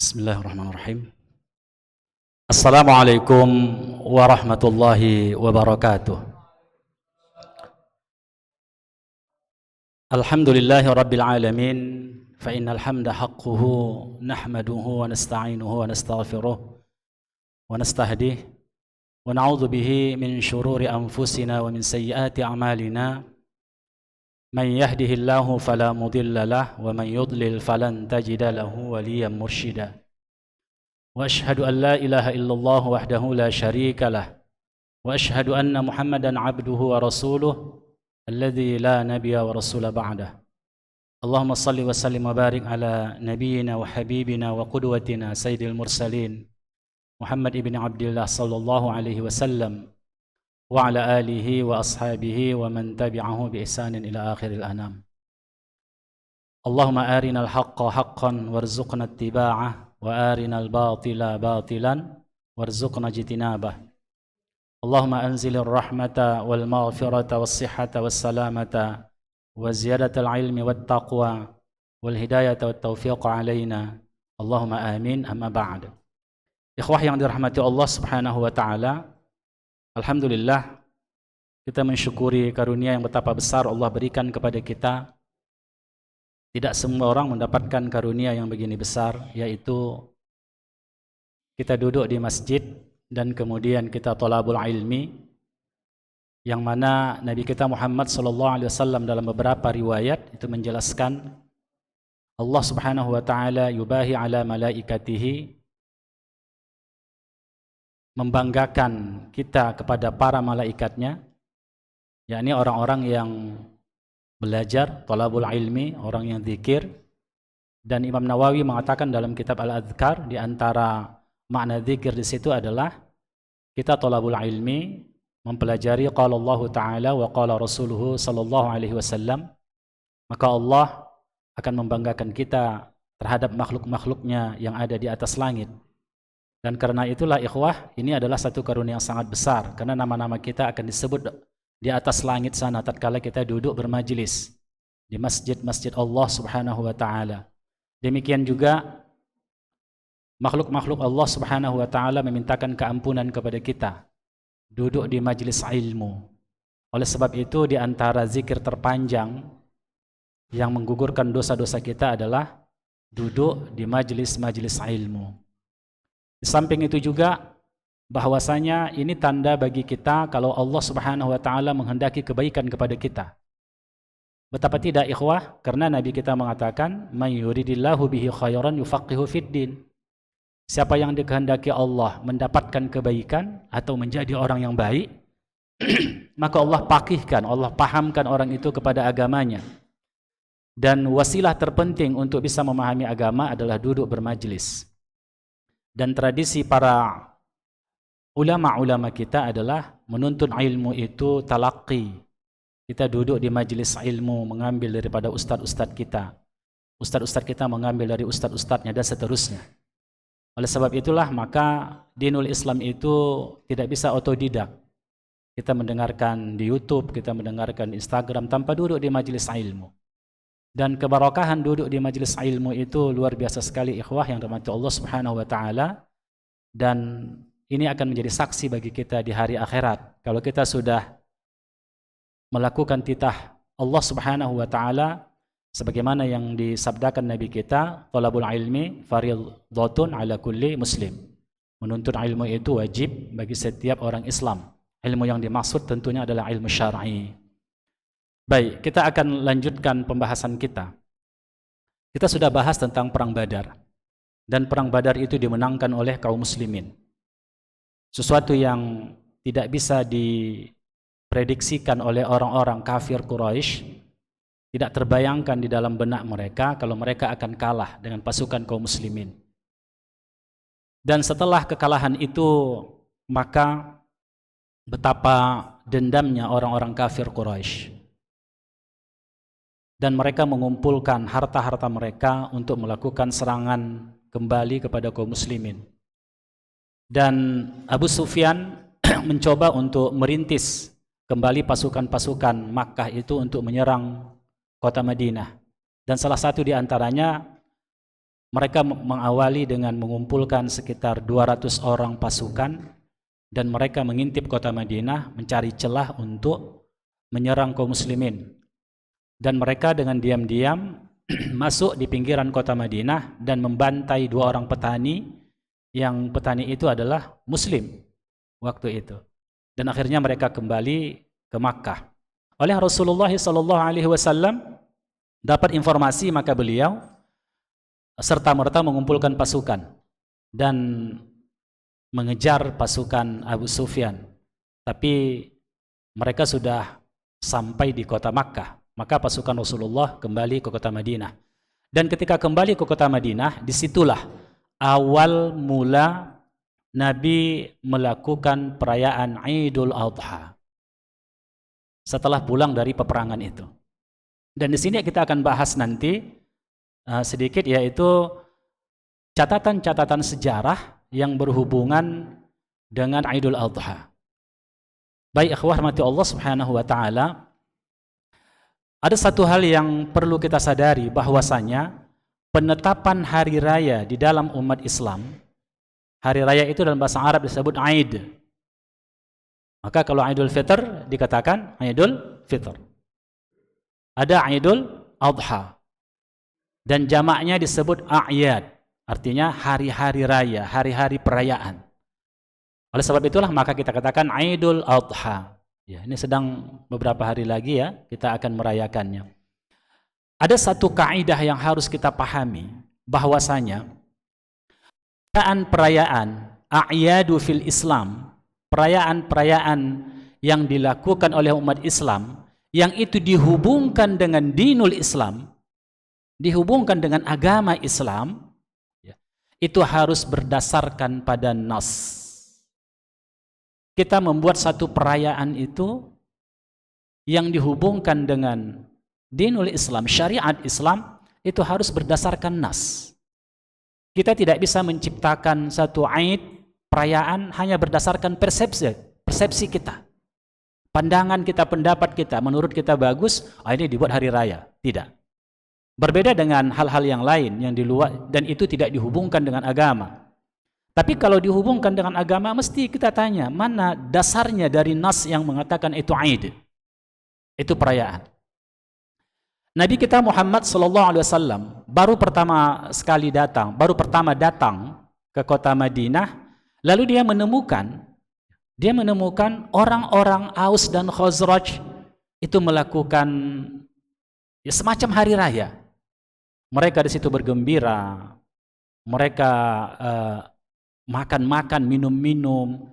Bismillahirrahmanirrahim. Assalamualaikum warahmatullahi wabarakatuh. Alhamdulillahi rabbil alamin. Fa innal hamda haqquhu nahmaduhu wa nasta'inuhu wa nastaghfiruh wa nastahdih wa na'udzu bihi min shururi anfusina wa min sayyiati a'malina. Man yahdihillahu fala mudilla lahu wa man yudlil falan tajida lahu waliyan mursyida. Wa asyhadu an la ilaha illallah wahdahu la syarika lah. Wa asyhadu anna Muhammadan abduhu wa rasuluh alladzi la nabiyya wa rasula ba'dah. Allahumma salli wa sallim wa barik ala nabiyyina wa habibina wa qudwatina sayyidil mursalin Muhammad ibn Abdullah sallallahu alaihi wasallam wa ala alihi wa ashabihi wa man tabi'ahu bi ihsanin ila akhiril anam. Allahumma arinal haqqa haqqan warzuqna ittiba'ah wa arinal batila batilan warzuqna jitinabah. Allahumma anzilir rahmata wal maghfirata was sihhata was salamata wa ziyadatal ilmi wat taqwa wal hidayata wat taufiqa alaina. Allahumma amin. Amma ba'd. Ikhwah yang dirahmati Allah Subhanahu wa taala, alhamdulillah kita mensyukuri karunia yang betapa besar Allah berikan kepada kita. Tidak semua orang mendapatkan karunia yang begini besar, yaitu kita duduk di masjid dan kemudian kita thalabul ilmi, yang mana Nabi kita Muhammad SAW dalam beberapa riwayat itu menjelaskan Allah Subhanahu wa taala yubahi ala malaikatihi, membanggakan kita kepada para malaikatnya, yakni orang-orang yang belajar, thalabul ilmi, orang yang zikir. Dan Imam Nawawi mengatakan dalam kitab Al-Adhkar, di antara makna zikir di situ adalah kita thalabul ilmi, mempelajari qala Allah Ta'ala wa qala Rasuluhu sallallahu alaihi wasallam, maka Allah akan membanggakan kita terhadap makhluk-makhluknya yang ada di atas langit. Dan karena itulah ikhwah, ini adalah satu karunia yang sangat besar, karena nama-nama kita akan disebut di atas langit sana tatkala kita duduk bermajlis di masjid-masjid Allah Subhanahu wa taala. Demikian juga makhluk-makhluk Allah Subhanahu wa taala memintakan keampunan kepada kita duduk di majlis ilmu. Oleh sebab itu, di antara zikir terpanjang yang menggugurkan dosa-dosa kita adalah duduk di majlis-majlis ilmu. Di samping itu juga bahwasanya ini tanda bagi kita kalau Allah Subhanahu wa taala menghendaki kebaikan kepada kita. Betapa tidak ikhwah, karena Nabi kita mengatakan may yuridillahu bihi khairan yufaqihu fiddin. Siapa yang dikehendaki Allah mendapatkan kebaikan atau menjadi orang yang baik, maka Allah pakihkan, Allah pahamkan orang itu kepada agamanya. Dan wasilah terpenting untuk bisa memahami agama adalah duduk bermajlis. Dan tradisi para ulama-ulama kita adalah menuntut ilmu itu talaqi. Kita duduk di majlis ilmu, mengambil daripada ustadz-ustadz kita. Ustadz-ustadz kita mengambil dari ustadz-ustadznya dan seterusnya. Oleh sebab itulah maka dinul Islam itu tidak bisa otodidak. Kita mendengarkan di YouTube, kita mendengarkan di Instagram tanpa duduk di majlis ilmu. Dan keberkahan duduk di majlis ilmu itu luar biasa sekali ikhwah yang dirahmati Allah Subhanahu wa taala. Dan ini akan menjadi saksi bagi kita di hari akhirat. Kalau kita sudah melakukan titah Allah Subhanahu wa taala sebagaimana yang disabdakan Nabi kita, thalabul ilmi fardhatun ala kulli muslim. Menuntut ilmu itu wajib bagi setiap orang Islam. Ilmu yang dimaksud tentunya adalah ilmu syar'i. Baik, kita akan lanjutkan pembahasan kita. Kita sudah bahas tentang perang Badar. Dan perang Badar itu dimenangkan oleh kaum muslimin. Sesuatu yang tidak bisa diprediksikan oleh orang-orang kafir Quraisy, tidak terbayangkan di dalam benak mereka kalau mereka akan kalah dengan pasukan kaum muslimin. Dan setelah kekalahan itu, maka betapa dendamnya orang-orang kafir Quraisy. Dan mereka mengumpulkan harta-harta mereka untuk melakukan serangan kembali kepada kaum muslimin. Dan Abu Sufyan mencoba untuk merintis kembali pasukan-pasukan Makkah itu untuk menyerang kota Madinah. Dan salah satu di antaranya mereka mengawali dengan mengumpulkan sekitar 200 orang pasukan dan mereka mengintip kota Madinah mencari celah untuk menyerang kaum muslimin. Dan mereka dengan diam-diam masuk di pinggiran kota Madinah dan membantai 2 orang petani, yang petani itu adalah muslim waktu itu. Dan akhirnya mereka kembali ke Makkah. Oleh Rasulullah SAW dapat informasi, maka beliau serta-merta mengumpulkan pasukan dan mengejar pasukan Abu Sufyan. Tapi mereka sudah sampai di kota Makkah. Maka pasukan Rasulullah kembali ke kota Madinah. Dan ketika kembali ke kota Madinah, disitulah awal mula Nabi melakukan perayaan Idul Adha setelah pulang dari peperangan itu. Dan di sini kita akan bahas nanti sedikit, yaitu catatan-catatan sejarah yang berhubungan dengan Idul Adha. Baik ikhwah rahmati Allah Subhanahu wa taala, ada satu hal yang perlu kita sadari, bahwasanya penetapan hari raya di dalam umat Islam, hari raya itu dalam bahasa Arab disebut Aid. Maka kalau Idul Fitr dikatakan Idul Fitr. Ada Idul Adha. Dan jamaknya disebut A'yad. Artinya hari-hari raya, hari-hari perayaan. Oleh sebab itulah maka kita katakan Idul Adha. Ya, ini sedang beberapa hari lagi ya, kita akan merayakannya. Ada satu kaidah yang harus kita pahami, bahwasanya perayaan A'yadu fil Islam, perayaan-perayaan yang dilakukan oleh umat Islam, yang itu dihubungkan dengan dinul Islam, dihubungkan dengan agama Islam, itu harus berdasarkan pada nas. Kita membuat satu perayaan itu yang dihubungkan dengan dinul Islam, syariat Islam, itu harus berdasarkan nas. Kita tidak bisa menciptakan satu Aid, perayaan hanya berdasarkan persepsi kita. Pandangan kita, pendapat kita, menurut kita bagus, ini dibuat hari raya. Tidak. Berbeda dengan hal-hal yang lain yang di luar, dan itu tidak dihubungkan dengan agama. Tapi kalau dihubungkan dengan agama, mesti kita tanya, mana dasarnya dari nas yang mengatakan itu Aid, itu perayaan. Nabi kita Muhammad SAW baru pertama datang ke kota Madinah, lalu dia menemukan orang-orang Aus dan Khazraj itu melakukan semacam hari raya. Mereka di situ bergembira, mereka makan-makan, minum-minum,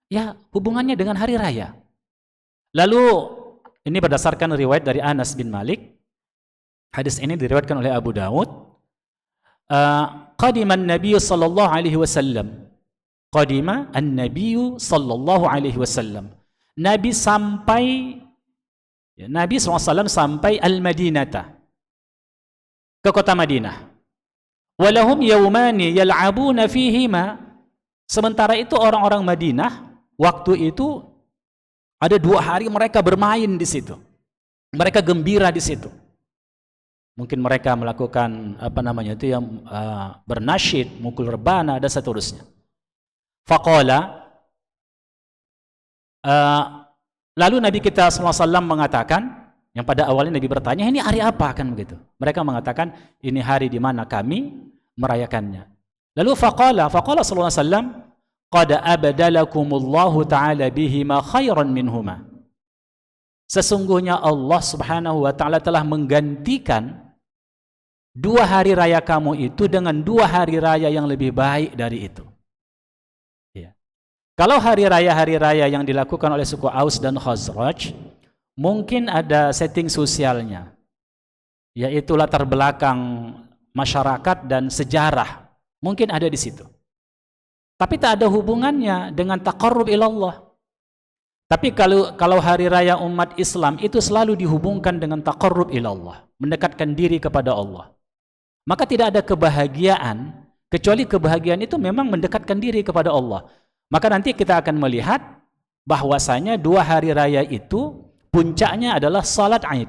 ya hubungannya dengan hari raya. Lalu ini berdasarkan riwayat dari Anas bin Malik. Hadis ini diriwayatkan oleh Abu Dawud. Qadima an-nabiy sallallahu alaihi wasallam. Qadima an-nabiy sallallahu alaihi wasallam. Nabi SAW sampai Al-Madinata, ke kota Madinah. Walahum yawmani yal'abuna fihima. Sementara itu orang-orang Madinah waktu itu ada 2 hari mereka bermain di situ. Mereka gembira di situ. Mungkin mereka melakukan bernasyid, mukul rebana dan seterusnya. Faqala, lalu Nabi kita SAW mengatakan, yang pada awalnya Nabi bertanya, ini hari apa kan begitu? Mereka mengatakan, ini hari di mana kami merayakannya. Lalu faqala sallallahu alaihi wasallam, qad abdalakumullahu ta'ala bihima khairan minhuma. Sesungguhnya Allah Subhanahu wa taala telah menggantikan 2 hari raya kamu itu dengan 2 hari raya yang lebih baik dari itu. Ya. Kalau hari raya yang dilakukan oleh suku Aus dan Khazraj, mungkin ada setting sosialnya, yaitu latar belakang masyarakat dan sejarah. Mungkin ada di situ. Tapi tak ada hubungannya dengan taqarrub ilallah. Tapi kalau hari raya umat Islam itu selalu dihubungkan dengan taqarrub ilallah, mendekatkan diri kepada Allah. Maka tidak ada kebahagiaan, kecuali kebahagiaan itu memang mendekatkan diri kepada Allah. Maka nanti kita akan melihat bahwasanya 2 hari raya itu puncaknya adalah salat Aid.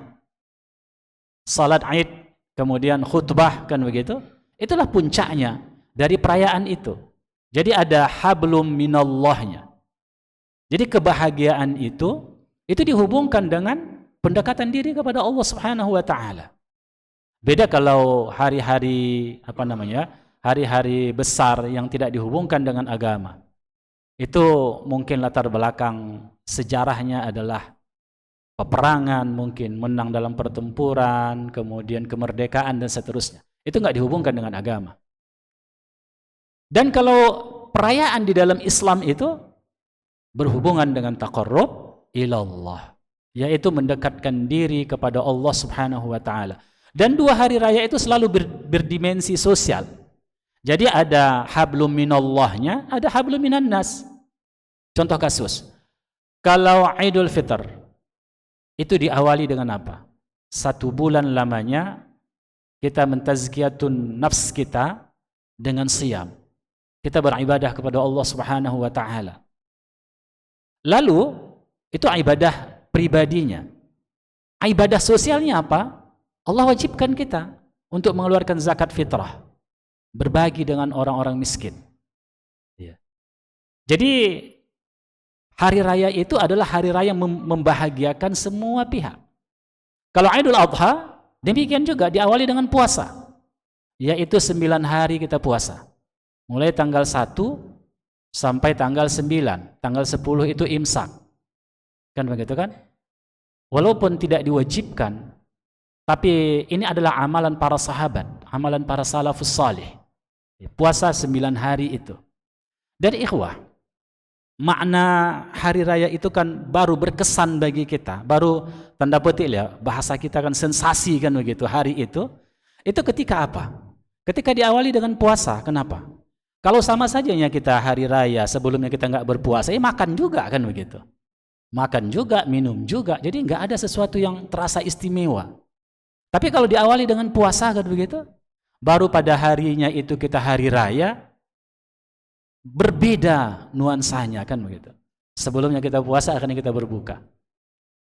Salat Aid, kemudian khutbah, kan begitu. Itulah puncaknya dari perayaan itu. Jadi ada hablum minallahnya. Jadi kebahagiaan itu dihubungkan dengan pendekatan diri kepada Allah Subhanahu wa taala. Beda kalau hari-hari hari-hari besar yang tidak dihubungkan dengan agama. Itu mungkin latar belakang sejarahnya adalah peperangan, mungkin menang dalam pertempuran, kemudian kemerdekaan dan seterusnya. Itu nggak dihubungkan dengan agama. Dan kalau perayaan di dalam Islam itu berhubungan dengan taqarrub ilallah, yaitu mendekatkan diri kepada Allah Subhanahu wa taala. Dan 2 hari raya itu selalu berdimensi sosial. Jadi ada hablum minallahnya, ada hablum minan nas. Contoh kasus, kalau Idul Fitr itu diawali dengan apa? 1 bulan lamanya kita mentazkiyatun nafs kita dengan siyam. Kita beribadah kepada Allah Subhanahu wa taala. Lalu itu ibadah pribadinya. Ibadah sosialnya apa? Allah wajibkan kita untuk mengeluarkan zakat fitrah, berbagi dengan orang-orang miskin. Jadi hari raya itu adalah hari raya membahagiakan semua pihak. Kalau Idul Adha, demikian juga diawali dengan puasa, yaitu 9 hari kita puasa. Mulai tanggal 1 sampai tanggal 9, tanggal 10 itu imsak. Kan begitu kan? Walaupun tidak diwajibkan, tapi ini adalah amalan para sahabat, amalan para salafus salih. Puasa 9 hari itu. Dan ikhwah, makna hari raya itu kan baru berkesan bagi kita, baru tanda petik ya, bahasa kita kan sensasi kan begitu hari itu ketika apa? Ketika diawali dengan puasa. Kenapa? Kalau sama sajanya kita hari raya sebelumnya kita nggak berpuasa, makan juga kan begitu. Makan juga, minum juga, jadi nggak ada sesuatu yang terasa istimewa. Tapi kalau diawali dengan puasa kan begitu, baru pada harinya itu kita hari raya, berbeda nuansanya kan begitu. Sebelumnya kita puasa, akhirnya kita berbuka.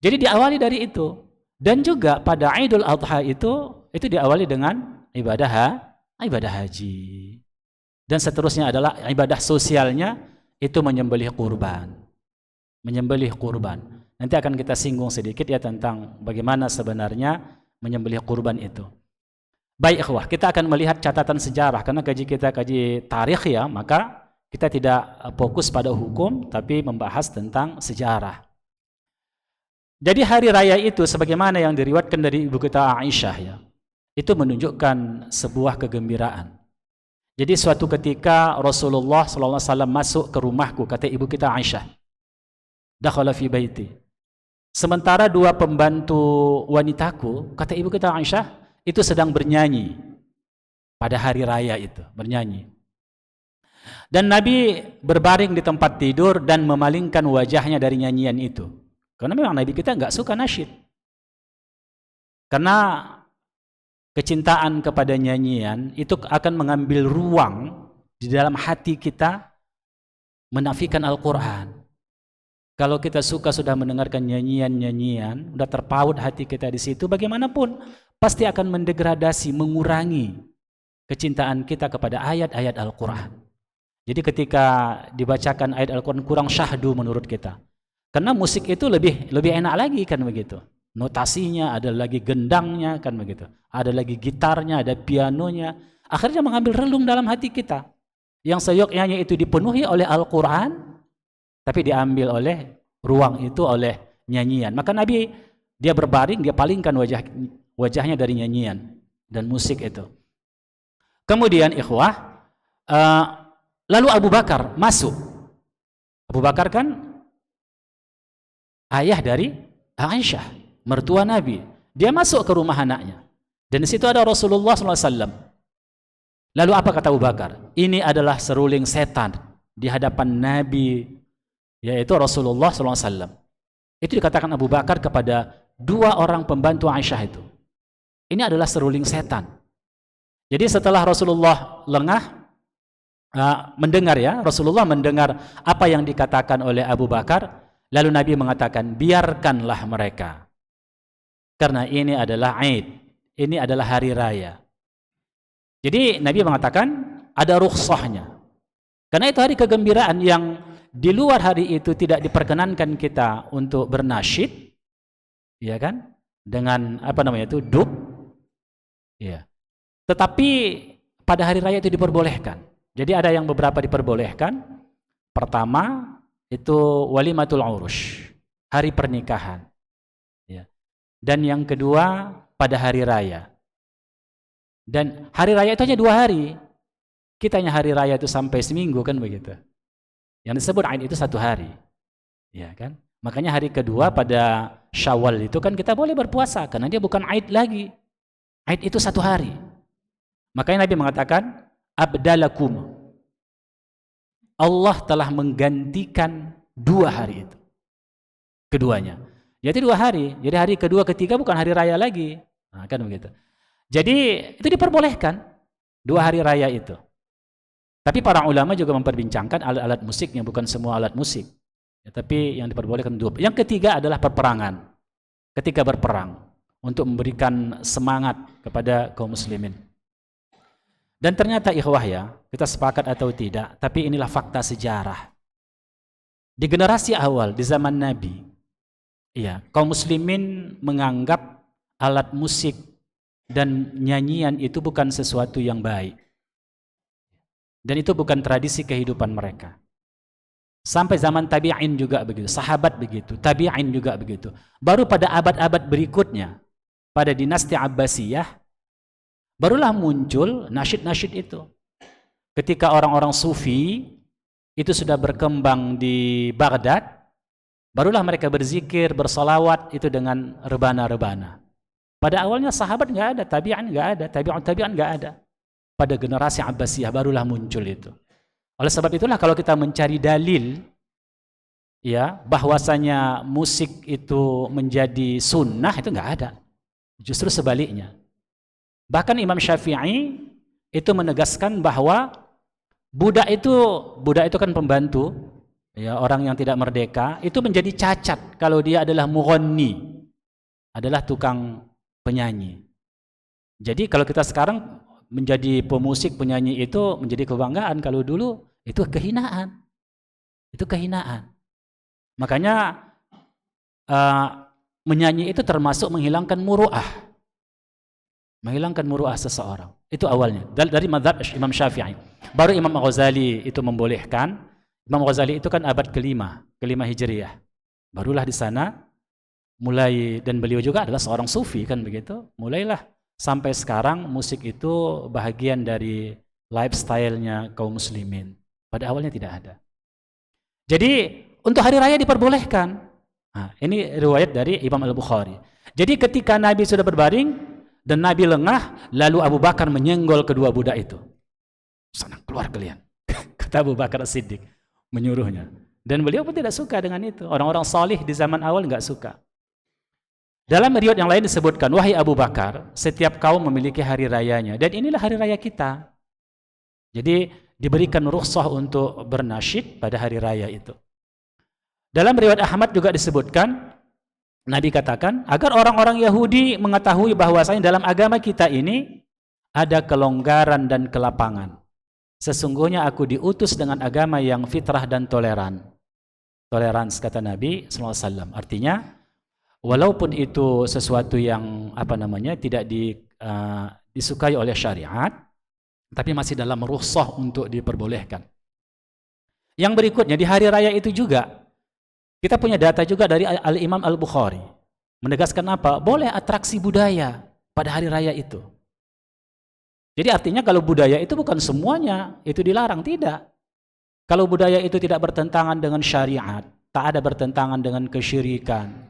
Jadi diawali dari itu. Dan juga pada Idul Adha itu diawali dengan ibadah haji. Dan seterusnya adalah ibadah sosialnya itu menyembelih kurban. Menyembelih kurban. Nanti akan kita singgung sedikit ya tentang bagaimana sebenarnya menyembelih kurban itu. Baik ikhwah, kita akan melihat catatan sejarah karena kita kaji tarikh ya, maka kita tidak fokus pada hukum tapi membahas tentang sejarah. Jadi hari raya itu sebagaimana yang diriwayatkan dari ibu kita Aisyah ya, itu menunjukkan sebuah kegembiraan. Jadi suatu ketika Rasulullah SAW masuk ke rumahku, kata ibu kita Aisyah, dakhala fi baiti. Sementara 2 pembantu wanitaku, kata ibu kita Aisyah, itu sedang bernyanyi pada hari raya itu, bernyanyi. Dan Nabi berbaring di tempat tidur dan memalingkan wajahnya dari nyanyian itu. Karena memang Nabi kita nggak suka nasyid. Karena kecintaan kepada nyanyian itu akan mengambil ruang di dalam hati kita menafikan Al-Quran. Kalau kita sudah mendengarkan nyanyian-nyanyian, udah terpaut hati kita di situ, bagaimanapun pasti akan mendegradasi, mengurangi kecintaan kita kepada ayat-ayat Al-Quran. Jadi ketika dibacakan ayat Al-Quran kurang syahdu menurut kita. Karena musik itu lebih enak lagi kan begitu. Notasinya, ada lagi gendangnya kan begitu. Ada lagi gitarnya, ada pianonya. Akhirnya mengambil relung dalam hati kita. Yang seyogyanya itu dipenuhi oleh Al-Quran, tapi diambil oleh ruang itu oleh nyanyian. Maka Nabi dia berbaring, dia palingkan wajahnya dari nyanyian dan musik itu. Kemudian ikhwah, lalu Abu Bakar masuk. Abu Bakar kan ayah dari Aisyah, mertua Nabi. Dia masuk ke rumah anaknya. Dan di situ ada Rasulullah SAW. Lalu apa kata Abu Bakar? Ini adalah seruling setan di hadapan Nabi, yaitu Rasulullah SAW. Itu dikatakan Abu Bakar kepada 2 orang pembantu Aisyah itu. Ini adalah seruling setan. Jadi setelah Rasulullah lengah, mendengar ya, Rasulullah mendengar apa yang dikatakan oleh Abu Bakar, lalu Nabi mengatakan, biarkanlah mereka. Karena ini adalah Aid, ini adalah hari raya. Jadi Nabi mengatakan ada rukhsahnya. Karena itu hari kegembiraan yang di luar hari itu tidak diperkenankan kita untuk bernasyid, ya kan? Dengan apa namanya itu dub, ya. Tetapi pada hari raya itu diperbolehkan. Jadi ada yang beberapa diperbolehkan. Pertama itu walimatul urush, hari pernikahan. Ya. Dan yang kedua pada hari raya. Dan hari raya itu hanya 2 hari. Kita hanya hari raya itu sampai seminggu kan begitu. Yang disebut Aid itu 1 hari. Ya kan? Makanya hari kedua pada Syawal itu kan kita boleh berpuasa karena dia bukan Aid lagi. Aid itu 1 hari. Makanya Nabi mengatakan abdalakum. Allah telah menggantikan 2 hari itu. Keduanya. Jadi 2 hari. Jadi hari kedua ketiga bukan hari raya lagi. Nah, kan begitu. Jadi itu diperbolehkan 2 hari raya itu. Tapi para ulama juga memperbincangkan alat-alat musiknya, bukan semua alat musik. Ya, tapi yang diperbolehkan 2. Yang ketiga adalah peperangan. Ketika berperang untuk memberikan semangat kepada kaum muslimin. Dan ternyata ikhwah ya, kita sepakat atau tidak, tapi inilah fakta sejarah. Di generasi awal, di zaman Nabi, ya, kaum muslimin menganggap alat musik dan nyanyian itu bukan sesuatu yang baik. Dan itu bukan tradisi kehidupan mereka. Sampai zaman tabi'in juga begitu, sahabat begitu, tabi'in juga begitu. Baru pada abad-abad berikutnya, pada dinasti Abbasiyah, barulah muncul nasyid-nasyid itu. Ketika orang-orang sufi itu sudah berkembang di Baghdad, barulah mereka berzikir, bersalawat itu dengan rebana-rebana. Pada awalnya sahabat nggak ada, tabi'in nggak ada, tabi'in nggak ada. Pada generasi Abbasiyah barulah muncul itu. Oleh sebab itulah kalau kita mencari dalil ya bahwasanya musik itu menjadi sunnah itu nggak ada. Justru sebaliknya. Bahkan Imam Syafi'i itu menegaskan bahwa budak itu kan pembantu ya, orang yang tidak merdeka itu menjadi cacat kalau dia adalah mughanni, adalah tukang penyanyi. Jadi kalau kita sekarang menjadi pemusik, penyanyi itu menjadi kebanggaan, kalau dulu itu kehinaan. Itu kehinaan. Makanya menyanyi itu termasuk menghilangkan muru'ah. Menghilangkan muru'ah seseorang. Itu awalnya. Dari mazhab Imam Syafi'i. Baru Imam Ghazali itu membolehkan. Imam Ghazali itu kan abad kelima Hijriyah. Barulah di sana mulai, dan beliau juga adalah seorang sufi kan begitu. Mulailah sampai sekarang musik itu bahagian dari lifestyle-nya kaum muslimin. Pada awalnya tidak ada. Jadi untuk hari raya diperbolehkan. Nah, ini riwayat dari Imam Al-Bukhari. Jadi ketika Nabi sudah berbaring dan Nabi lengah, lalu Abu Bakar menyenggol kedua budak itu. Sana keluar kalian. Kata Abu Bakar As-Siddiq menyuruhnya. Dan beliau pun tidak suka dengan itu. Orang-orang salih di zaman awal enggak suka. Dalam riwayat yang lain disebutkan, wahai Abu Bakar, setiap kaum memiliki hari rayanya, dan inilah hari raya kita. Jadi diberikan rukhsah untuk bernasyid pada hari raya itu. Dalam riwayat Ahmad juga disebutkan, Nabi katakan, agar orang-orang Yahudi mengetahui bahwasanya dalam agama kita ini ada kelonggaran dan kelapangan. Sesungguhnya aku diutus dengan agama yang fitrah dan toleran. Tolerans kata Nabi SAW. Artinya, walaupun itu sesuatu yang tidak disukai oleh syariat, tapi masih dalam rukhsah untuk diperbolehkan. Yang berikutnya di hari raya itu juga kita punya data juga dari Al-Imam Al-Bukhari menegaskan apa? Boleh atraksi budaya pada hari raya itu. Jadi artinya kalau budaya itu bukan semuanya itu dilarang, tidak. Kalau budaya itu tidak bertentangan dengan syariat, tak ada bertentangan dengan kesyirikan,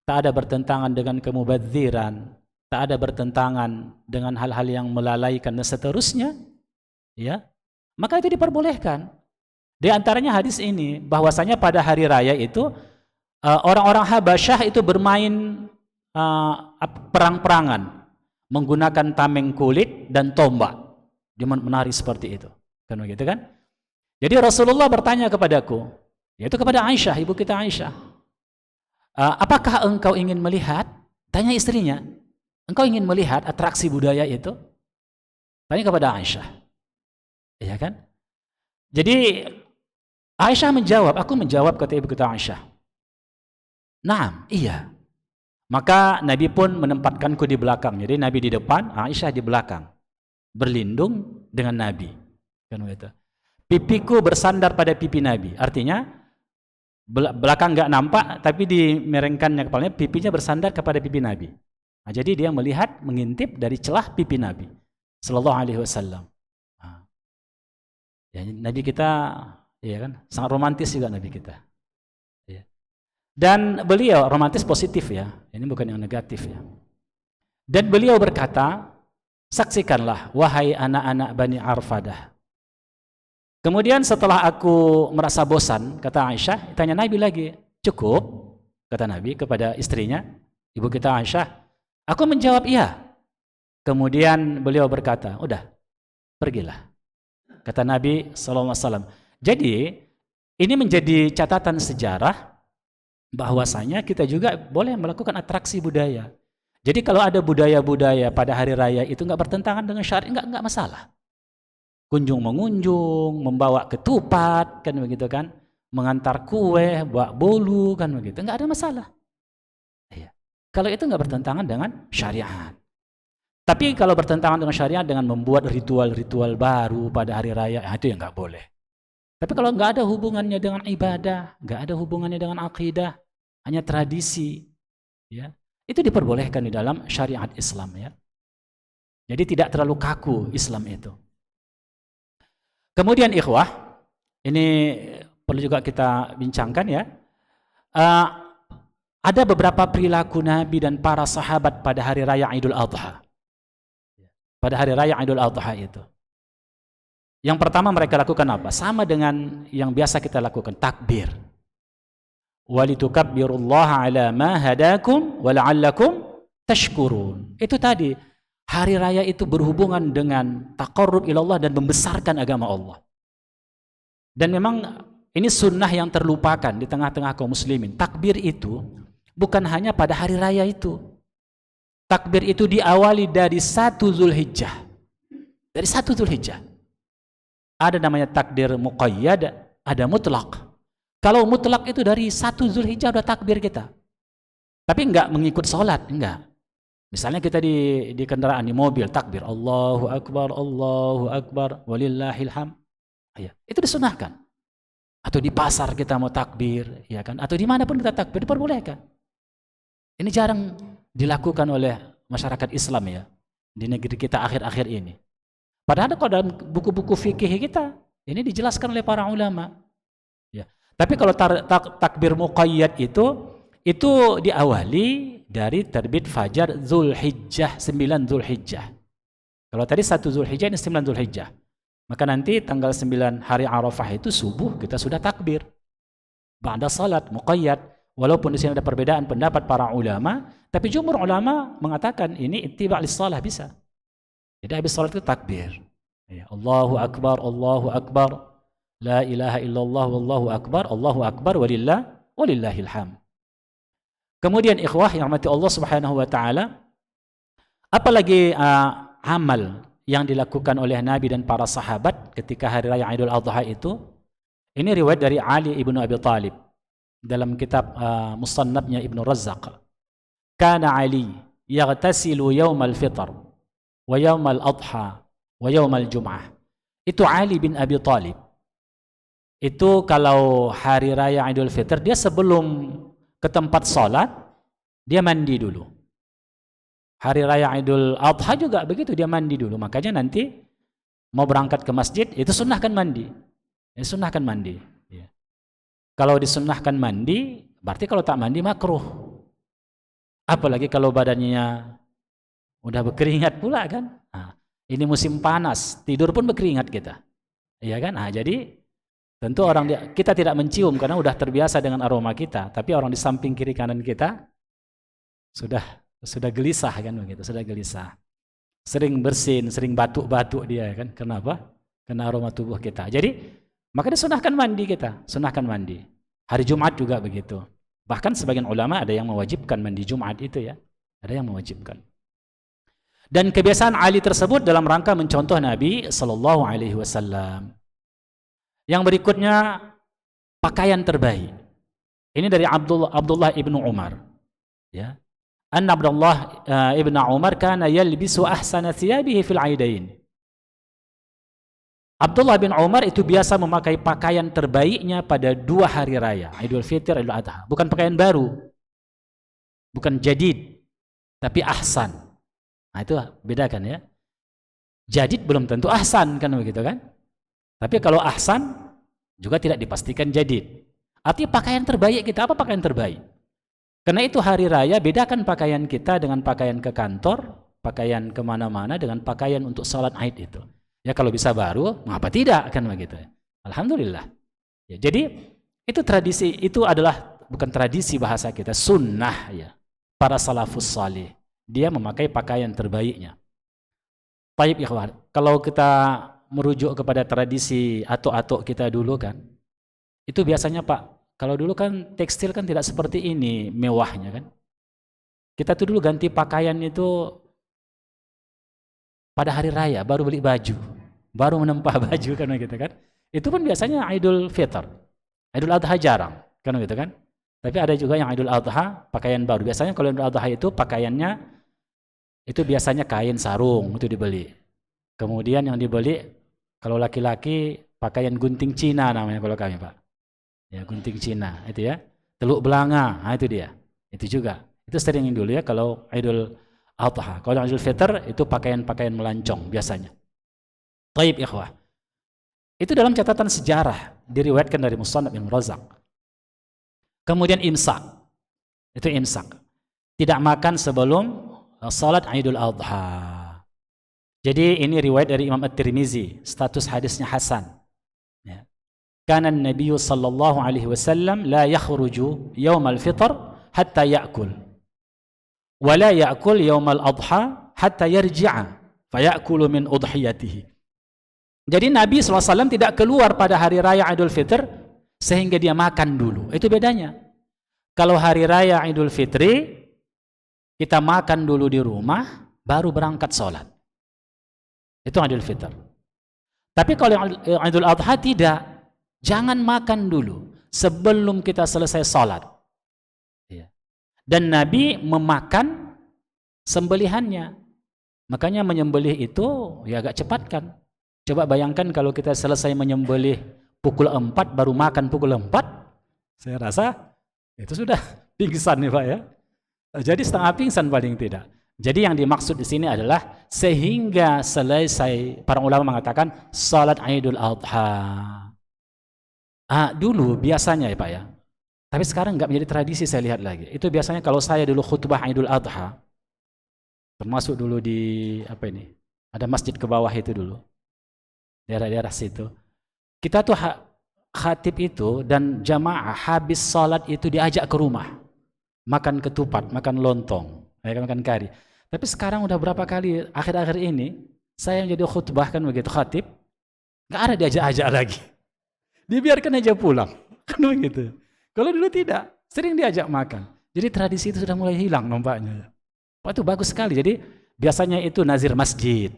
tak ada bertentangan dengan kemubadziran, tak ada bertentangan dengan hal-hal yang melalaikan dan seterusnya, ya, maka itu diperbolehkan. Di antaranya hadis ini, bahwasanya pada hari raya itu orang-orang Habasyah itu bermain perang-perangan menggunakan tameng kulit dan tombak. Dia menari seperti itu, kan begitu kan? Jadi Rasulullah bertanya kepadaku, yaitu kepada Aisyah, ibu kita Aisyah, apakah engkau ingin melihat? Tanya istrinya, engkau ingin melihat atraksi budaya itu? Tanya kepada Aisyah. Iya kan? Jadi Aisyah menjawab, aku menjawab kata ibu kita Aisyah. Naam, iya. Maka Nabi pun menempatkanku di belakang. Jadi Nabi di depan, Aisyah di belakang. Berlindung dengan Nabi. Kan begitu. Pipiku bersandar pada pipi Nabi. Artinya belakang enggak nampak, tapi dimerengkannya kepalanya, pipinya bersandar kepada pipi Nabi. Nah, jadi dia melihat, mengintip dari celah pipi Nabi sallallahu alaihi wasallam. Ya, Nabi kita, ya kan, sangat romantis juga Nabi kita. Ya. Dan beliau romantis positif ya, ini bukan yang negatif ya. Dan beliau berkata, saksikanlah wahai anak-anak Bani Arfadah. Kemudian setelah aku merasa bosan, kata Aisyah, tanya Nabi lagi, cukup? Kata Nabi kepada istrinya, ibu kita Aisyah. Aku menjawab iya. Kemudian beliau berkata, udah, pergilah. Kata Nabi SAW. Jadi, ini menjadi catatan sejarah bahwasanya kita juga boleh melakukan atraksi budaya. Jadi kalau ada budaya-budaya pada hari raya itu nggak bertentangan dengan syariat, nggak masalah. Kunjung mengunjung, membawa ketupat, kan begitu kan, mengantar kue, bawa bolu, kan begitu, nggak ada masalah. Ya. Kalau itu nggak bertentangan dengan syariat. Tapi kalau bertentangan dengan syariat dengan membuat ritual-ritual baru pada hari raya, itu yang nggak boleh. Tapi kalau nggak ada hubungannya dengan ibadah, nggak ada hubungannya dengan akidah, hanya tradisi, ya, itu diperbolehkan di dalam syariat Islam ya. Jadi tidak terlalu kaku Islam itu. Kemudian ikhwah, ini perlu juga kita bincangkan ya. Ada beberapa perilaku Nabi dan para sahabat pada hari raya Idul Adha. Pada hari raya Idul Adha itu. Yang pertama mereka lakukan apa? Sama dengan yang biasa kita lakukan, takbir. Walitukabbirullaha ala ma hadakum wa la'allakum tashkurun. Itu tadi, hari raya itu berhubungan dengan taqarrub ilallah dan membesarkan agama Allah. Dan memang ini sunnah yang terlupakan di tengah-tengah kaum muslimin. Takbir itu bukan hanya pada hari raya itu. Takbir itu diawali dari 1 Zulhijjah. Dari 1 Zulhijjah. Ada namanya takbir muqayyad, ada mutlak. Kalau mutlak itu dari 1 Zulhijjah udah takbir kita. Tapi enggak mengikut sholat, enggak. Misalnya kita di kendaraan, di mobil, takbir Allahu Akbar, walillahil hamd. Ya, itu disunahkan. Atau di pasar kita mau takbir, ya kan? Atau dimanapun kita takbir, diperbolehkan. Ini jarang dilakukan oleh masyarakat Islam ya, di negeri kita akhir-akhir ini. Padahal kalau dalam buku-buku fikih kita, ini dijelaskan oleh para ulama. Ya. Tapi kalau takbir muqayyad itu diawali dari terbit fajar Zulhijjah, 9 Zulhijjah. Kalau tadi 1 Zulhijjah, ini 9 Zulhijjah. Maka nanti tanggal 9 hari Arafah itu subuh kita sudah takbir. Ba'da salat muqayyad. Walaupun di sini ada perbedaan pendapat para ulama, tapi jumhur ulama mengatakan ini ittiba' lis-shalah bisa. Jadi habis salat itu takbir. Ya, Allahu Akbar, la ilaha illallah wallahu akbar, walillahil hamd. Kemudian ikhwah yang rahmati Allah Subhanahu wa taala, apalagi amal yang dilakukan oleh Nabi dan para sahabat ketika hari raya Idul Adha itu, ini riwayat dari Ali ibnu Abi Thalib dalam kitab Musannafnya Ibnu Razzaq. Kana Ali yaghtasilu yaumal fitr wa yaumal adha wa yaumal jum'ah. Itu Ali bin Abi Thalib. Itu kalau hari raya Idul Fitr, dia sebelum ke tempat sholat, dia mandi dulu. Hari raya Idul Adha juga begitu, dia mandi dulu. Makanya nanti mau berangkat ke masjid, itu sunnahkan mandi. Sunnahkan mandi. Ya. Kalau disunnahkan mandi, berarti kalau tak mandi makruh. Apalagi kalau badannya udah berkeringat pula kan. Nah, ini musim panas, tidur pun berkeringat kita. Iya kan? Nah, jadi tentu kita tidak mencium karena udah terbiasa dengan aroma kita, tapi orang di samping kiri kanan kita sudah gelisah kan begitu, sudah gelisah. Sering bersin, sering batuk-batuk dia kan. Kenapa? Karena aroma tubuh kita. Jadi maka disunahkan mandi kita, sunahkan mandi. Hari Jumat juga begitu. Bahkan sebagian ulama ada yang mewajibkan mandi Jumat itu ya. Ada yang mewajibkan. Dan kebiasaan Ali tersebut dalam rangka mencontoh Nabi sallallahu alaihi wasallam. Yang berikutnya pakaian terbaik. Ini dari Abdullah ibnu Umar. Ya. Anna Abdullah ibnu Umar kana yalbisu ahsana thiyabihi fil aidain. Abdullah bin Umar itu biasa memakai pakaian terbaiknya pada 2 hari raya, Idul Fitr, Idul Adha. Bukan pakaian baru, bukan jadid, tapi ahsan. Nah itu bedakan ya. Jadid belum tentu ahsan kan begitu kan? Tapi kalau ahsan juga tidak dipastikan jadid. Artinya pakaian terbaik kita, apa pakaian terbaik? Karena itu hari raya, bedakan pakaian kita dengan pakaian ke kantor, pakaian kemana-mana dengan pakaian untuk sholat Aid itu. Ya kalau bisa baru, mengapa tidak kan begitu? Alhamdulillah. Ya, jadi itu tradisi, itu adalah bukan tradisi bahasa kita, sunnah ya. Para salafus salih, dia memakai pakaian terbaiknya. Baik ikhwan, kalau kita merujuk kepada tradisi atuk-atuk kita dulu kan, itu biasanya Pak, kalau dulu kan tekstil kan tidak seperti ini mewahnya kan. Kita tuh dulu ganti pakaian itu pada hari raya, baru beli baju, baru menempah baju kan gitu kan. Itu pun biasanya Idul Fitr, Idul Adha jarang kan gitu kan. Tapi ada juga yang Idul Adha pakaian baru. Biasanya kalau Idul Adha itu pakaiannya itu biasanya kain sarung itu dibeli. Kemudian yang dibeli kalau laki-laki pakaian gunting Cina namanya kalau kami Pak. Ya gunting Cina itu ya. Teluk belanga, nah itu dia. Itu juga. Itu sering dulu ya kalau Idul Adha. Kalau Idul Fitr itu pakaian-pakaian melancong biasanya. Taib ikhwah. Itu dalam catatan sejarah diriwayatkan dari Musannaf bin Razak. Kemudian imsak. Itu imsak. Tidak makan sebelum salat Idul Adha. Jadi ini riwayat dari Imam At-Tirmizi, status hadisnya hasan. Ya. Kana Nabi sallallahu alaihi wasallam la yakhruju yaum al-fitr hatta ya'kul. Wa la ya'kul yaum al-adha hatta yarji'a fa ya'kulu min udhiyatihi. Jadi Nabi SAW tidak keluar pada hari raya Idul Fitr sehingga dia makan dulu. Itu bedanya. Kalau hari raya Idul Fitri kita makan dulu di rumah baru berangkat sholat. Itu Idul Fitr. Tapi kalau Idul Adha tidak. Jangan makan dulu sebelum kita selesai sholat. Dan Nabi memakan sembelihannya. Makanya menyembelih itu ya agak cepat kan. Coba bayangkan kalau kita selesai menyembelih pukul 4 baru makan pukul 4. Saya rasa itu sudah pingsan nih Pak ya. Jadi setengah pingsan paling tidak. Jadi yang dimaksud di sini adalah sehingga selesai, para ulama mengatakan salat Idul Adha. Dulu biasanya ya Pak ya. Tapi sekarang nggak menjadi tradisi saya lihat lagi. Itu biasanya kalau saya dulu khutbah Idul Adha, termasuk dulu di apa ini? Ada masjid ke bawah itu dulu. Daerah-daerah situ. Kita tuh khatib itu dan jamaah habis salat itu diajak ke rumah. Makan ketupat, makan lontong, makan kari. Tapi sekarang udah berapa kali akhir-akhir ini saya menjadi khutbah kan begitu khatib, nggak ada diajak-ajak lagi. Dibiarkan aja pulang, kan begitu. Kalau dulu tidak, sering diajak makan. Jadi tradisi itu sudah mulai hilang nampaknya. Itu bagus sekali. Jadi biasanya itu nazir masjid.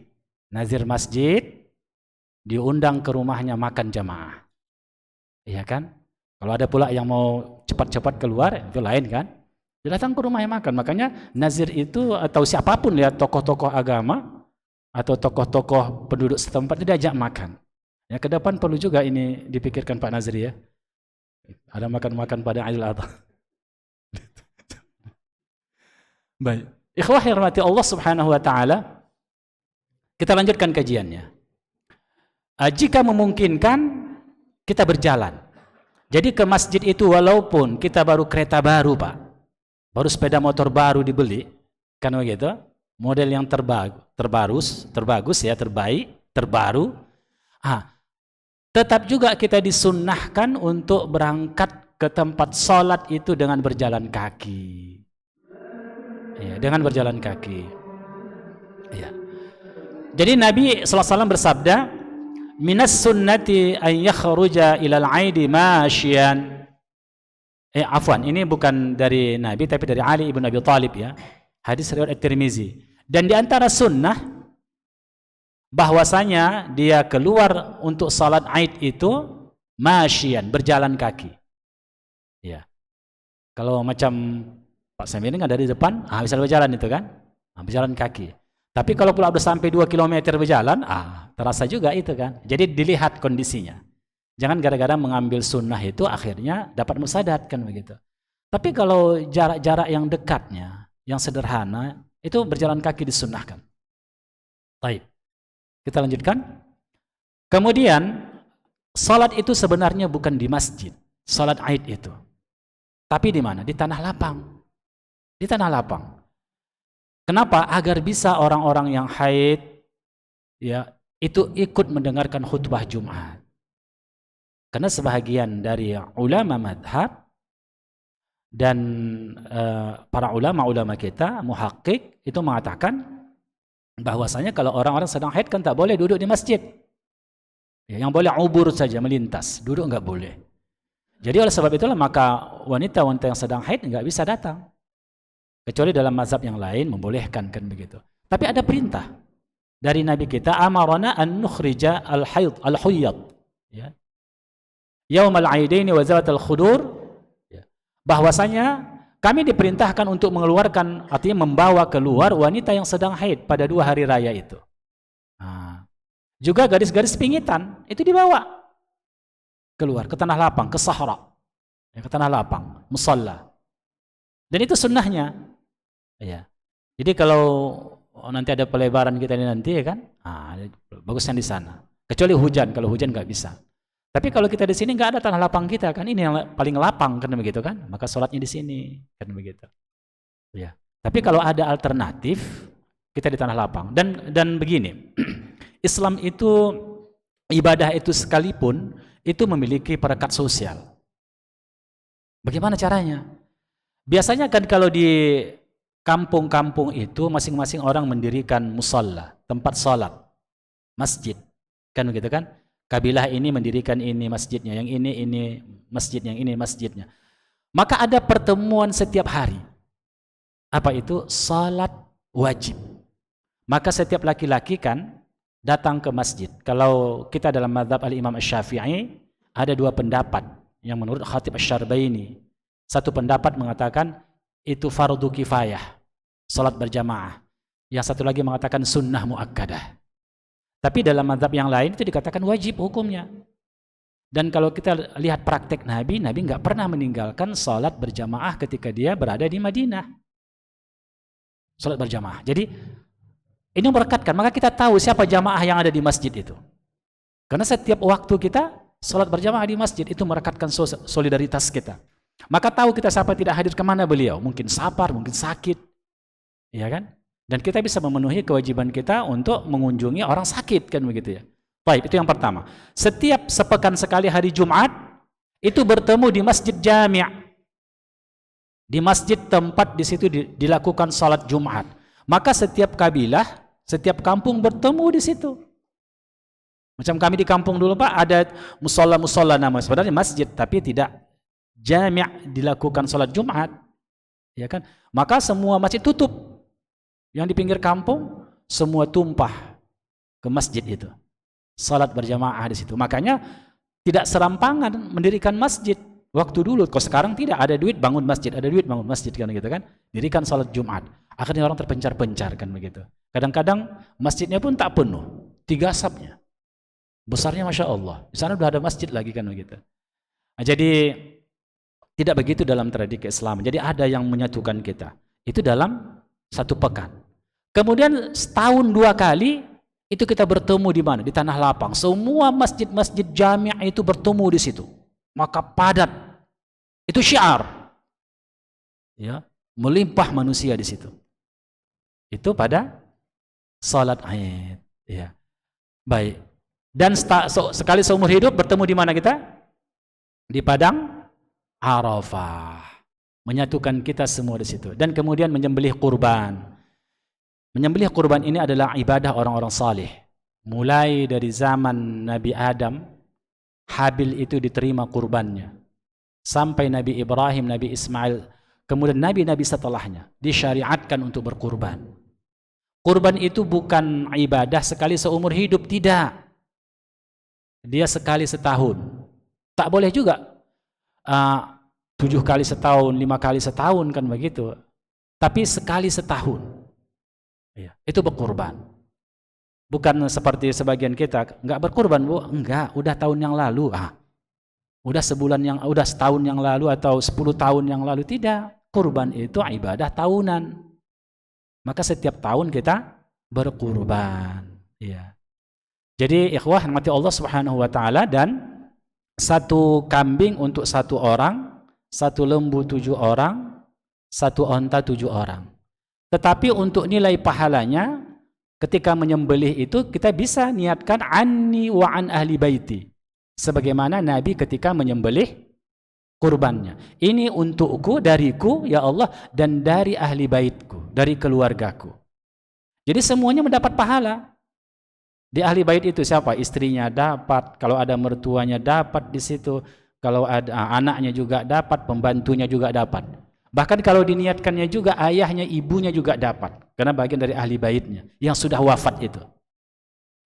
Nazir masjid diundang ke rumahnya makan jamaah. Iya kan? Kalau ada pula yang mau cepat-cepat keluar, itu lain kan? Dia datang ke rumahnya makan. Makanya nazir itu atau siapapun ya, tokoh-tokoh agama atau tokoh-tokoh penduduk setempat itu diajak makan. Ya, ke depan perlu juga ini dipikirkan Pak Nazri ya. Ada makan-makan pada Idul Adha. Baik. Ikhwah yang rahmati Allah Subhanahu wa taala, kita lanjutkan kajiannya. Jika memungkinkan kita berjalan. Jadi ke masjid itu walaupun kita baru kereta baru Pak, baru sepeda motor baru dibeli, kan begitu, model yang terbagus ya, terbaik, terbaru. Tetap juga kita disunnahkan untuk berangkat ke tempat sholat itu dengan berjalan kaki. Ya, dengan berjalan kaki. Ya. Jadi Nabi SAW bersabda, minas sunnati an yakhruja ilal aidi masyian. Afwan, ini bukan dari Nabi tapi dari Ali ibn Abi Thalib ya. Hadis riwayat At-Tirmizi. Dan di antara sunnah bahwasanya dia keluar untuk salat Aid itu masyian, berjalan kaki. Ya. Kalau macam Pak Samir ini ada di depan, bisa berjalan itu kan? Berjalan kaki. Tapi kalau pula udah sampai 2 kilometer berjalan, terasa juga itu kan. Jadi dilihat kondisinya. Jangan gara-gara mengambil sunnah itu akhirnya dapat musadat kan begitu. Tapi kalau jarak-jarak yang dekatnya, yang sederhana, itu berjalan kaki disunnahkan. Baik. Kita lanjutkan. Kemudian salat itu sebenarnya bukan di masjid, salat Aid itu. Tapi di mana? Di tanah lapang. Di tanah lapang. Kenapa? Agar bisa orang-orang yang haid ya itu ikut mendengarkan khutbah Jumat. Karena sebahagian dari ulama madhab dan para ulama-ulama kita, muhakkik, itu mengatakan bahwasanya kalau orang-orang sedang haid kan tak boleh duduk di masjid. Ya, yang boleh ubur saja, melintas, duduk enggak boleh. Jadi oleh sebab itulah maka wanita-wanita yang sedang haid enggak bisa datang. Kecuali dalam mazhab yang lain membolehkan kan begitu. Tapi ada perintah dari Nabi kita, amarana an nukhrija al-hayd al-huyyad. Ya. Yaumal aidaini wa zawatal khudur. Ya. Bahwasanya kami diperintahkan untuk mengeluarkan, artinya membawa keluar wanita yang sedang haid pada 2 hari raya itu. Juga garis-garis pingitan itu dibawa keluar ke tanah lapang, ke sahara, ya, ke tanah lapang, musalla. Dan itu sunnahnya. Ya. Jadi kalau nanti ada pelebaran kita ini nanti ya kan, bagusnya di sana. Kecuali hujan, kalau hujan nggak bisa. Tapi kalau kita di sini nggak ada tanah lapang kita kan, ini yang paling lapang kan begitu kan, maka sholatnya di sini kan begitu. Ya. Tapi kalau ada alternatif, kita di tanah lapang. Dan begini, Islam itu ibadah itu sekalipun itu memiliki perekat sosial. Bagaimana caranya? Biasanya kan kalau di kampung-kampung itu masing-masing orang mendirikan musalla, tempat salat, masjid, kan begitu kan? Kabilah ini mendirikan ini masjidnya, yang ini masjid, yang ini masjidnya. Maka ada pertemuan setiap hari. Apa itu? Salat wajib. Maka setiap laki-laki kan datang ke masjid. Kalau kita dalam mazhab al-Imam Asy-Syafi'i ada 2 pendapat yang menurut Khatib Asy-Syarbaini. Satu pendapat mengatakan itu fardu kifayah, salat berjamaah. Yang satu lagi mengatakan sunnah muakkadah. Tapi dalam mazhab yang lain itu dikatakan wajib hukumnya. Dan kalau kita lihat praktek Nabi nggak pernah meninggalkan salat berjamaah ketika dia berada di Madinah. Salat berjamaah. Jadi ini merekatkan, maka kita tahu siapa jamaah yang ada di masjid itu. Karena setiap waktu kita salat berjamaah di masjid itu merekatkan solidaritas kita. Maka tahu kita siapa tidak hadir kemana beliau. Mungkin safar, mungkin sakit. Ya kan? Dan kita bisa memenuhi kewajiban kita untuk mengunjungi orang sakit kan begitu ya. Baik, itu yang pertama. Setiap sepekan sekali hari Jumat itu bertemu di Masjid Jami'. Di masjid tempat di situ dilakukan salat Jumat. Maka setiap kabilah, setiap kampung bertemu di situ. Macam kami di kampung dulu Pak, ada musola-musola nama sebenarnya masjid tapi tidak jami' dilakukan salat Jumat. Ya kan? Maka semua masjid tutup. Yang di pinggir kampung semua tumpah ke masjid itu. Salat berjamaah di situ. Makanya tidak serampangan mendirikan masjid. Waktu dulu, kalau sekarang tidak ada duit bangun masjid, ada duit bangun masjid kan gitu kan. Dirikan salat Jumat. Akhirnya orang terpencar-pencar kan begitu. Kadang-kadang masjidnya pun tak penuh. 3 safnya. Besarnya Masya Allah. Di sana sudah ada masjid lagi kan begitu. Nah, jadi tidak begitu dalam tradisi Islam. Jadi ada yang menyatukan kita. Itu dalam 1 pekan. Kemudian setahun 2 kali itu kita bertemu di mana? Di tanah lapang. Semua masjid-masjid jami' itu bertemu di situ. Maka padat. Itu syiar. Ya, melimpah manusia di situ. Itu pada salat Aid. Ya. Baik. Dan sekali seumur hidup bertemu di mana kita? Di padang Arafah. Menyatukan kita semua di situ. Dan kemudian menyembelih kurban. Menyembelih kurban ini adalah ibadah orang-orang saleh. Mulai dari zaman Nabi Adam, Habil itu diterima kurbannya. Sampai Nabi Ibrahim, Nabi Ismail, kemudian nabi-nabi setelahnya disyariatkan untuk berkurban. Kurban itu bukan ibadah sekali seumur hidup, tidak. Dia sekali setahun. Tak boleh juga 7 kali setahun, 5 kali setahun, kan begitu. Tapi sekali setahun. Ya, itu berkurban. Bukan seperti sebagian kita, enggak berkurban, Bu. Enggak, udah tahun yang lalu. Udah setahun yang lalu atau 10 tahun yang lalu. Tidak. Kurban itu ibadah tahunan. Maka setiap tahun kita berkurban. Ya. Jadi ikhwah rahmati Allah Subhanahu wa taala, dan satu kambing untuk 1 orang, 1 lembu 7 orang, 1 onta 7 orang. Tetapi untuk nilai pahalanya ketika menyembelih itu kita bisa niatkan anni wa an ahli baiti. Sebagaimana Nabi ketika menyembelih kurbannya. Ini untukku, dariku ya Allah, dan dari ahli baitku, dari keluargaku. Jadi semuanya mendapat pahala. Di ahli bait itu siapa? Istrinya dapat, kalau ada mertuanya dapat di situ, kalau ada anaknya juga dapat, pembantunya juga dapat. Bahkan kalau diniatkannya juga ayahnya, ibunya juga dapat, karena bagian dari ahli baitnya yang sudah wafat itu.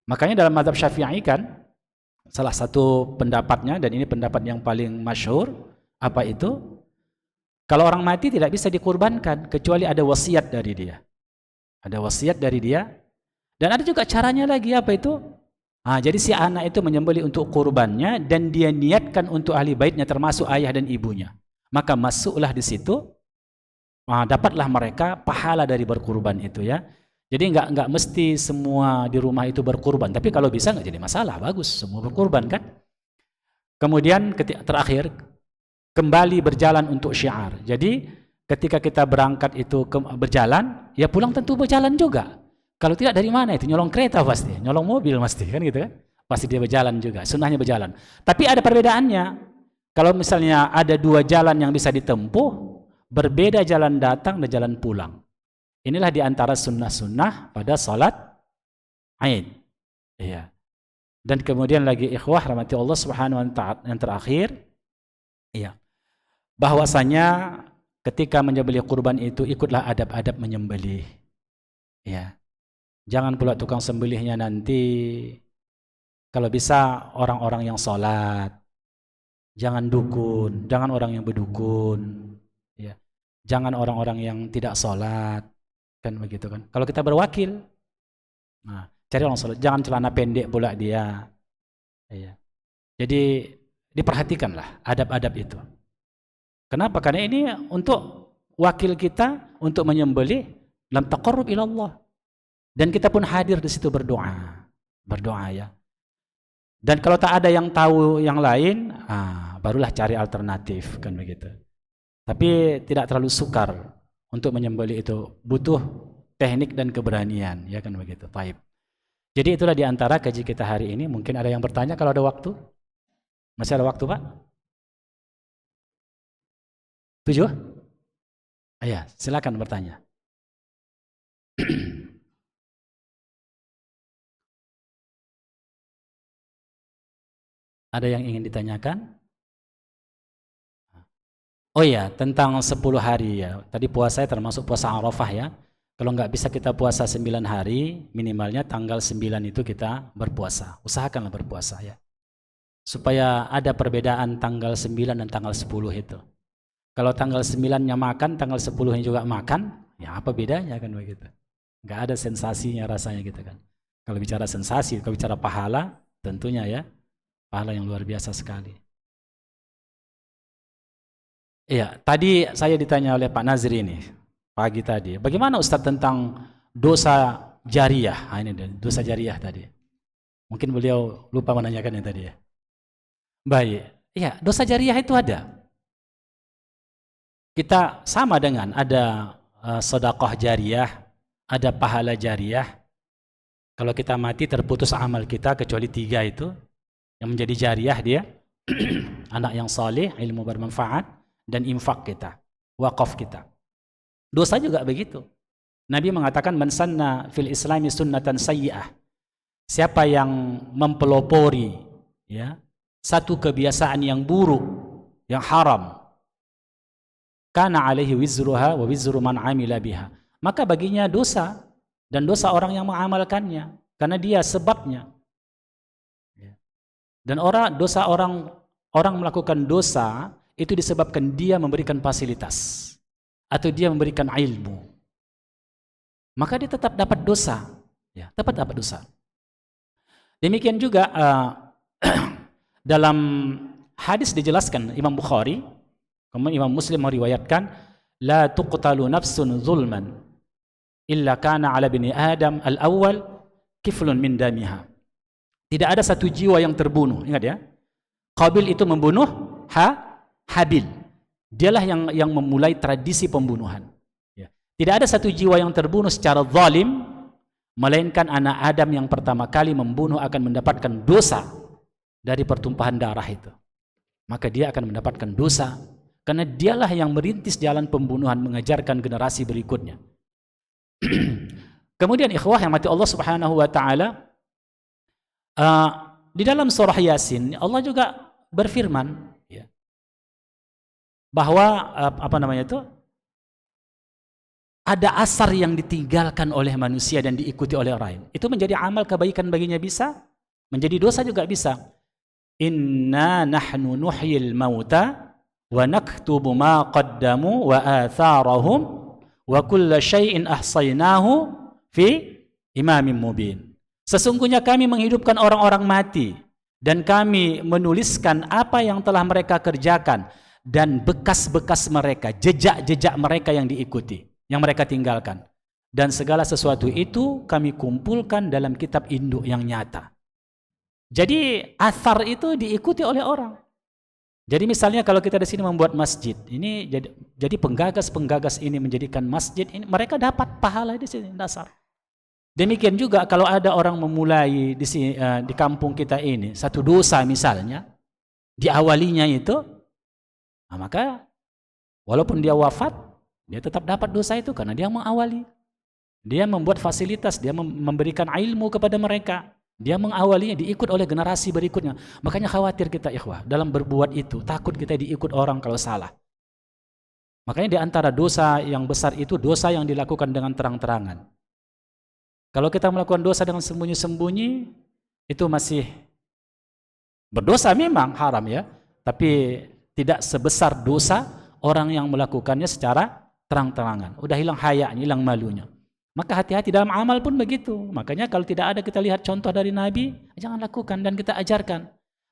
Makanya dalam mazhab Syafi'i kan salah satu pendapatnya, dan ini pendapat yang paling masyhur, apa itu? Kalau orang mati tidak bisa dikurbankan kecuali ada wasiat dari dia. Ada wasiat dari dia. Dan ada juga caranya lagi, apa itu? Jadi si anak itu menyembelih untuk kurbannya dan dia niatkan untuk ahli baitnya termasuk ayah dan ibunya. Maka masuklah di situ, dapatlah mereka pahala dari berkurban itu ya. Jadi enggak mesti semua di rumah itu berkurban, tapi kalau bisa enggak jadi masalah, bagus semua berkurban kan. Kemudian terakhir kembali berjalan untuk syiar. Jadi ketika kita berangkat itu berjalan, ya pulang tentu berjalan juga. Kalau tidak dari mana itu? Nyolong kereta pasti, nyolong mobil pasti kan gitu kan. Pasti dia berjalan juga, sunnahnya berjalan. Tapi ada perbedaannya. Kalau misalnya ada 2 jalan yang bisa ditempuh, berbeda jalan datang dan jalan pulang. Inilah diantara sunnah-sunnah pada salat Aid. Iya. Dan kemudian lagi ikhwah rahmati Allah Subhanahu wa taala, yang terakhir, iya, bahwasanya ketika menyembelih kurban itu ikutlah adab-adab menyembelih. Ya. Jangan pula tukang sembelihnya nanti kalau bisa orang-orang yang sholat, jangan dukun, jangan orang yang berdukun, ya. Jangan orang-orang yang tidak sholat, kan begitu kan. Kalau kita berwakil, cari orang sholat, jangan celana pendek pula dia. Ya. Jadi diperhatikanlah adab-adab itu. Kenapa? Karena ini untuk wakil kita untuk menyembelih dalam taqarrub ila Allah. Dan kita pun hadir di situ berdoa ya. Dan kalau tak ada yang tahu yang lain, barulah cari alternatif kan begitu. Tapi tidak terlalu sukar untuk menyembelih itu, butuh teknik dan keberanian ya kan begitu. Baik. Jadi itulah diantara kaji kita hari ini. Mungkin ada yang bertanya kalau ada waktu. Masih ada waktu Pak? 7? Ya, silakan bertanya. Ada yang ingin ditanyakan? Oh ya, tentang 10 hari ya. Tadi puasa termasuk puasa Arafah ya. Kalau nggak bisa kita puasa 9 hari, minimalnya tanggal 9 itu kita berpuasa. Usahakanlah berpuasa ya. Supaya ada perbedaan tanggal 9 dan tanggal 10 itu. Kalau tanggal 9-nya makan, tanggal 10-nya juga makan, ya apa bedanya kan begitu. Nggak ada sensasinya rasanya gitu kan. Kalau bicara sensasi, kalau bicara pahala, tentunya ya. Pahala yang luar biasa sekali. Iya, tadi saya ditanya oleh Pak Nazri ini pagi tadi. Bagaimana Ustadz tentang dosa jariyah? Ini dosa jariyah tadi. Mungkin beliau lupa menanyakan yang tadi ya. Baik. Iya, dosa jariyah itu ada. Kita sama dengan ada sedekah jariyah, ada pahala jariyah. Kalau kita mati terputus amal kita kecuali 3 itu. Yang menjadi jariyah dia anak yang saleh, ilmu bermanfaat, dan infak kita, wakaf kita. Dosa juga begitu. Nabi mengatakan man sanna fil islami sunnatan sayyi'ah. Siapa yang mempelopori ya satu kebiasaan yang buruk, yang haram, kana alaihi wizruha wa wizru man amila biha. Maka baginya dosa dan dosa orang yang mengamalkannya, karena dia sebabnya. Dan orang melakukan dosa itu disebabkan dia memberikan fasilitas atau dia memberikan ilmu, maka dia tetap dapat dosa, ya, dapat dosa. Demikian juga dalam hadis dijelaskan Imam Bukhari, kemudian Imam Muslim meriwayatkan, la tuqtalu nafsun zulman illa kana ala bini Adam al-awwal kiflun min damiha. Tidak ada satu jiwa yang terbunuh. Ingat ya, Qabil itu membunuh Habil. Dialah yang memulai tradisi pembunuhan. Ya. Tidak ada satu jiwa yang terbunuh secara zalim, melainkan anak Adam yang pertama kali membunuh akan mendapatkan dosa dari pertumpahan darah itu. Maka dia akan mendapatkan dosa, karena dialah yang merintis jalan pembunuhan, mengajarkan generasi berikutnya. Kemudian ikhwah yang mati Allah Subhanahu wa taala, di dalam surah Yasin Allah juga berfirman, ya, bahwa ada asar yang ditinggalkan oleh manusia dan diikuti oleh orang lain. Itu menjadi amal kebaikan baginya bisa, menjadi dosa juga bisa. Inna nahnu nuhyil mauta wa naktubu ma qaddamu wa atharahum wa kulla syai'in ahsaynahu fi imamin mubin. Sesungguhnya kami menghidupkan orang-orang mati dan kami menuliskan apa yang telah mereka kerjakan dan bekas-bekas mereka, jejak-jejak mereka yang diikuti, yang mereka tinggalkan. Dan segala sesuatu itu kami kumpulkan dalam kitab induk yang nyata. Jadi athar itu diikuti oleh orang. Jadi misalnya kalau kita di sini membuat masjid, ini jadi penggagas-penggagas ini menjadikan masjid ini, mereka dapat pahala di sini dasar. Demikian juga kalau ada orang memulai di sini, di kampung kita ini satu dosa misalnya, diawalinya itu, nah maka walaupun dia wafat, dia tetap dapat dosa itu karena dia mengawali. Dia membuat fasilitas, dia memberikan ilmu kepada mereka. Dia mengawalinya, diikut oleh generasi berikutnya. Makanya khawatir kita ikhwah dalam berbuat itu, takut kita diikut orang kalau salah. Makanya di antara dosa yang besar itu dosa yang dilakukan dengan terang-terangan. Kalau kita melakukan dosa dengan sembunyi-sembunyi, itu masih berdosa, memang haram ya, tapi tidak sebesar dosa orang yang melakukannya secara terang-terangan. Udah hilang hayanya, hilang malunya. Maka hati-hati dalam amal pun begitu. Makanya kalau tidak ada kita lihat contoh dari Nabi, jangan lakukan dan kita ajarkan.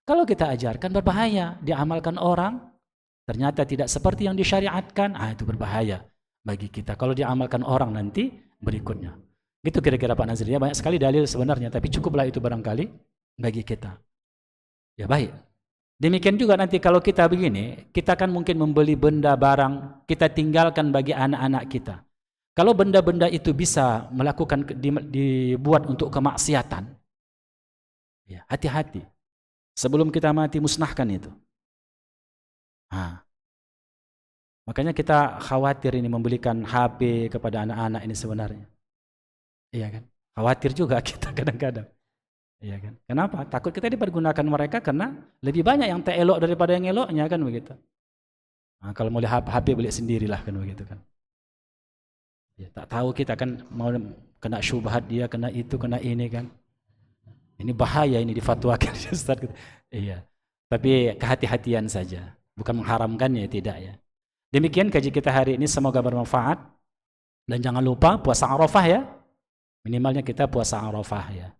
Kalau kita ajarkan berbahaya, diamalkan orang, ternyata tidak seperti yang disyariatkan, itu berbahaya bagi kita. Kalau diamalkan orang nanti berikutnya. Gitu kira-kira Pak Nazri, ya banyak sekali dalil sebenarnya, tapi cukuplah itu barangkali bagi kita. Ya baik. Demikian juga nanti kalau kita begini, kita kan mungkin membeli benda barang, kita tinggalkan bagi anak-anak kita. Kalau benda-benda itu bisa melakukan dibuat untuk kemaksiatan, ya hati-hati. Sebelum kita mati musnahkan itu. Makanya kita khawatir ini membelikan HP kepada anak-anak ini sebenarnya. Iya kan? Khawatir juga kita kadang-kadang. Iya kan? Kenapa? Takut kita dipergunakan mereka karena lebih banyak yang tak elok daripada yang eloknya kan begitu. Kalau mau lihat HP beli sendirilah kan begitu kan. Ya, tak tahu kita kan mau kena syubhat dia, kena itu, kena ini kan. Ini bahaya ini difatwakan Ustaz. Iya. Tapi kehati-hatian saja, bukan mengharamkannya, tidak ya. Demikian kaji kita hari ini, semoga bermanfaat. Dan jangan lupa puasa Arafah ya. Minimalnya kita puasa Arafah ya.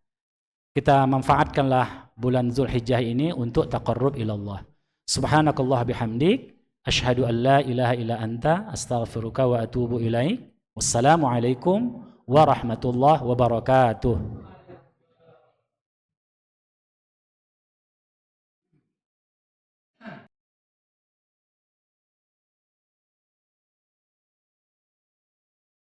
Kita manfaatkanlah bulan Zulhijjah ini untuk taqarrub ilallah. Subhanakallah bihamdik, asyhadu an la ilaha illa anta, astaghfiruka wa atubu ilaik. Wassalamualaikum warahmatullahi wabarakatuh.